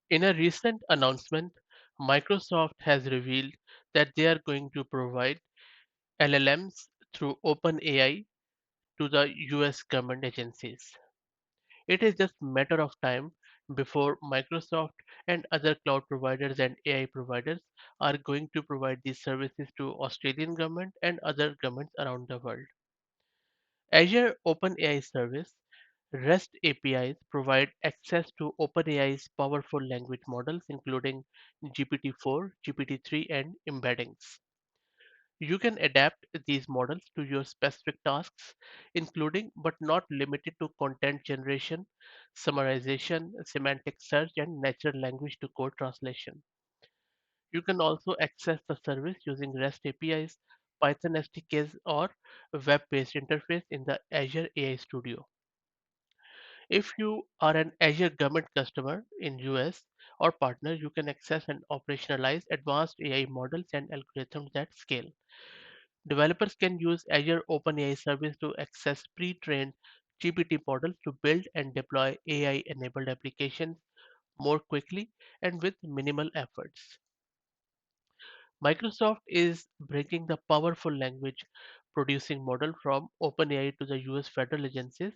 In a recent announcement, Microsoft has revealed that they are going to provide LLMs through OpenAI to the US government agencies. It is just a matter of time before Microsoft and other cloud providers and AI providers are going to provide these services to Australian government and other governments around the world. Azure OpenAI Service REST APIs provide access to OpenAI's powerful language models, including GPT-4, GPT-3, and embeddings. You can adapt these models to your specific tasks, including but not limited to content generation, summarization, semantic search, and natural language to code translation. You can also access the service using REST APIs, Python SDKs, or web-based interface in the Azure AI Studio. If you are an Azure government customer in US or partner, you can access and operationalize advanced AI models and algorithms that scale. Developers can use Azure OpenAI Service to access pre-trained GPT models to build and deploy AI-enabled applications more quickly and with minimal efforts. Microsoft is bringing the powerful language producing model from OpenAI to the US federal agencies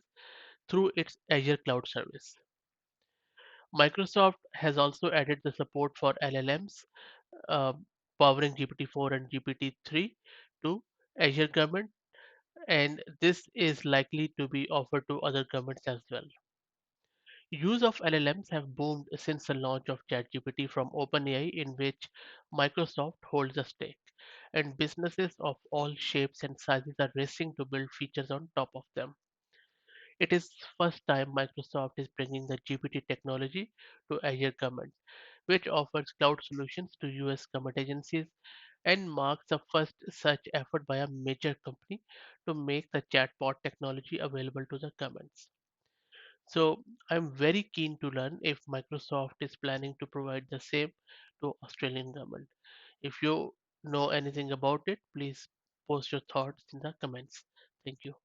through its Azure cloud service. Microsoft has also added the support for LLMs uh, powering GPT-4 and GPT-3 to Azure government, and this is likely to be offered to other governments as well. Use of LLMs have boomed since the launch of ChatGPT from OpenAI, in which Microsoft holds a stake, and businesses of all shapes and sizes are racing to build features on top of them. It is first time Microsoft is bringing the GPT technology to Azure government, which offers cloud solutions to US government agencies and marks the first such effort by a major company to make the chatbot technology available to the governments. So I'm very keen to learn if Microsoft is planning to provide the same to Australian government. If you know anything about it, please post your thoughts in the comments. Thank you.